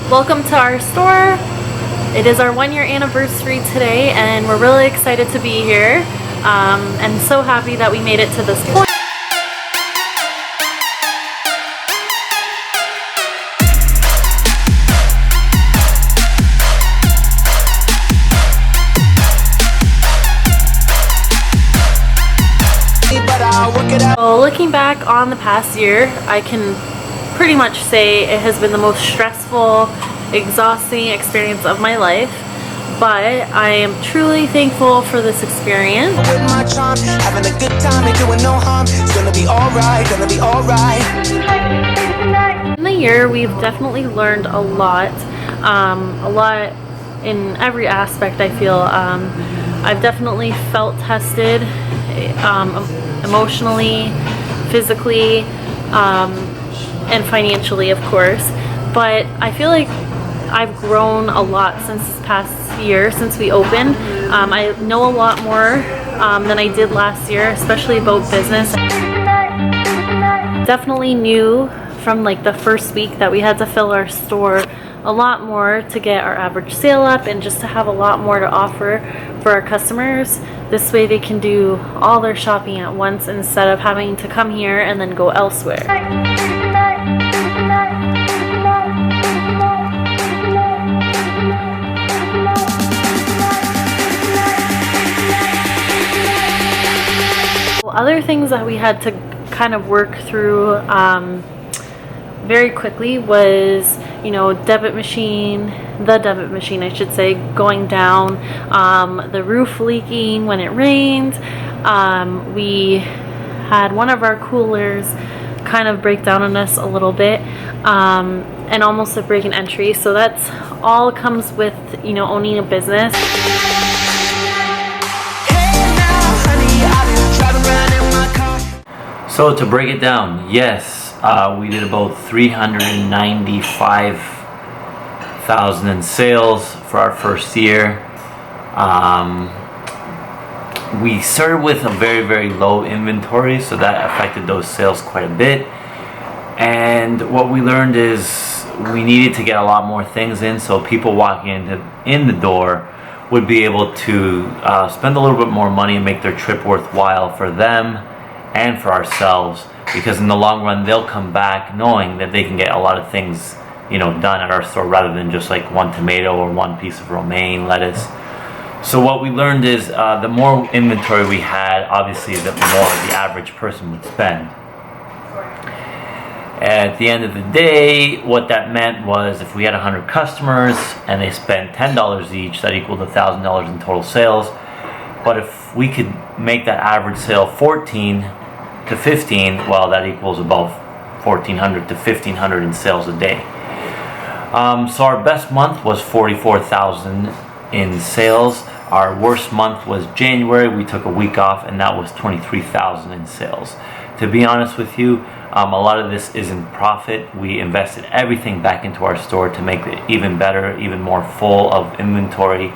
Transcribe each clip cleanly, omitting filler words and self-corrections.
Welcome to our store. It is our 1-year anniversary today and we're really excited to be here and so happy that we made it to this point. So looking back on the past year, I can pretty much say it has been the most stressful, exhausting experience of my life, but I am truly thankful for this experience. In the year, we've definitely learned a lot in every aspect. I feel I've definitely felt tested emotionally, physically, and financially, of course, but I feel like I've grown a lot since this past year, since we opened. I know a lot more than I did last year, especially about business. Definitely knew from like the first week that we had to fill our store a lot more to get our average sale up and just to have a lot more to offer for our customers. This way they can do all their shopping at once instead of having to come here and then go elsewhere. Other things that we had to kind of work through very quickly was, you know, the debit machine, I should say, going down, the roof leaking when it rained. We had one of our coolers kind of break down on us a little bit, and almost a break in entry. So that's all comes with, you know, owning a business. So to break it down, yes, we did about $395,000 in sales for our first year. We started with a very, very low inventory, so that affected those sales quite a bit. And what we learned is we needed to get a lot more things in, so people walking in the door would be able to spend a little bit more money and make their trip worthwhile for them and for ourselves, because in the long run they'll come back knowing that they can get a lot of things, you know, done at our store rather than just like one tomato or one piece of romaine lettuce. So what we learned is the more inventory we had, obviously the more the average person would spend. At the end of the day, what that meant was if we had 100 customers and they spent $10 each, that equaled $1,000 in total sales. But if we could make that average sale 14 to 15, well, that equals about 1,400 to 1,500 in sales a day. So our best month was 44,000 in sales. Our worst month was January. We took a week off and that was 23,000 in sales. To be honest with you, a lot of this isn't profit. We invested everything back into our store to make it even better, even more full of inventory.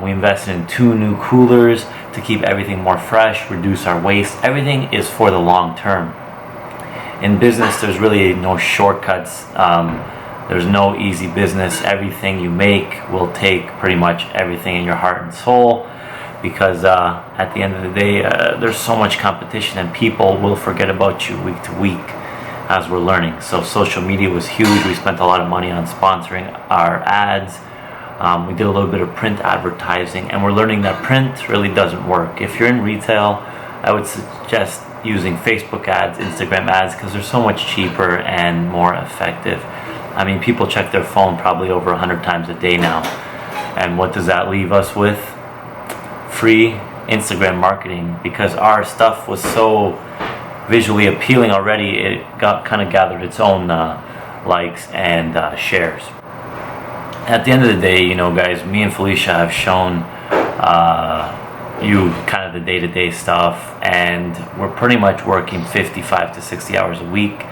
We invested in 2 new coolers to keep everything more fresh, reduce our waste. Everything is for the long term. In business, there's really no shortcuts. There's no easy business. Everything you make will take pretty much everything in your heart and soul, because at the end of the day, there's so much competition and people will forget about you week to week as we're learning. So social media was huge. We spent a lot of money on sponsoring our ads. We did a little bit of print advertising, and we're learning that print really doesn't work. If you're in retail, I would suggest using Facebook ads, Instagram ads, because they're so much cheaper and more effective. I mean, people check their phone probably over 100 times a day now. And what does that leave us with? Free Instagram marketing, because our stuff was so visually appealing already. It kind of gathered its own likes and shares. At the end of the day, you know, guys, me and Felicia have shown you kind of the day-to-day stuff, and we're pretty much working 55 to 60 hours a week.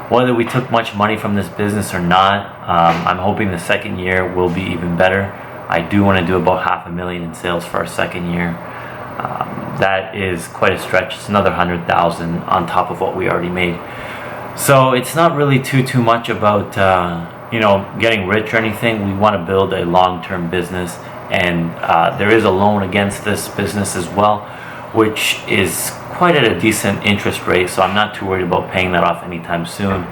Whether we took much money from this business or not, I'm hoping the second year will be even better. I do want to do about $500,000 in sales for our second year. That is quite a stretch. It's another 100,000 on top of what we already made. So it's not really too much about getting rich or anything. We want to build a long-term business, and there is a loan against this business as well, which is quite at a decent interest rate, so I'm not too worried about paying that off anytime soon.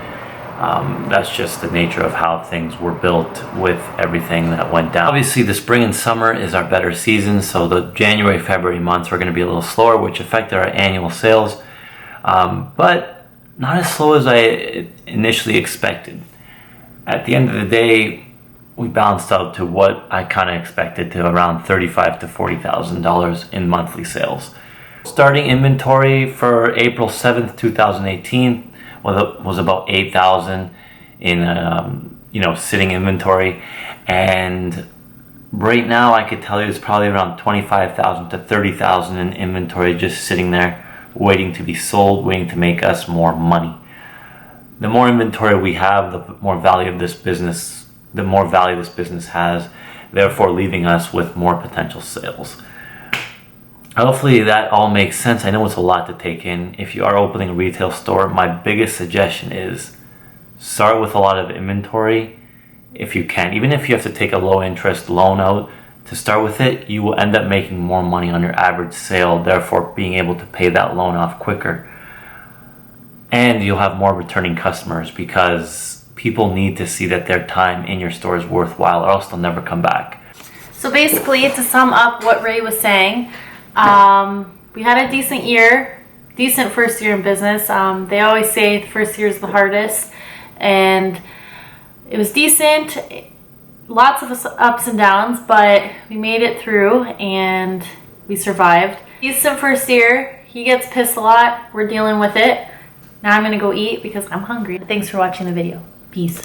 That's just the nature of how things were built with everything that went down. Obviously, the spring and summer is our better season, so the January, February months are going to be a little slower, which affected our annual sales, but not as slow as I initially expected. At the end of the day, we balanced out to what I kind of expected, to around $35,000 to $40,000 in monthly sales. Starting inventory for April 7th, 2018 was about $8,000 in sitting inventory, and right now I could tell you it's probably around $25,000 to $30,000 in inventory just sitting there waiting to be sold, waiting to make us more money. The more inventory we have, the more value this business has, therefore leaving us with more potential sales. Hopefully that all makes sense. I know it's a lot to take in. If you are opening a retail store, my biggest suggestion is start with a lot of inventory if you can. Even if you have to take a low interest loan out to start with it, you will end up making more money on your average sale, therefore being able to pay that loan off quicker. And you'll have more returning customers because people need to see that their time in your store is worthwhile, or else they'll never come back. So basically, to sum up what Ray was saying, we had a decent first year in business. They always say the first year is the hardest, and it was decent. Lots of ups and downs, but we made it through and we survived. Decent first year. He gets pissed a lot. We're dealing with it. Now I'm gonna go eat because I'm hungry. Thanks for watching the video. Peace.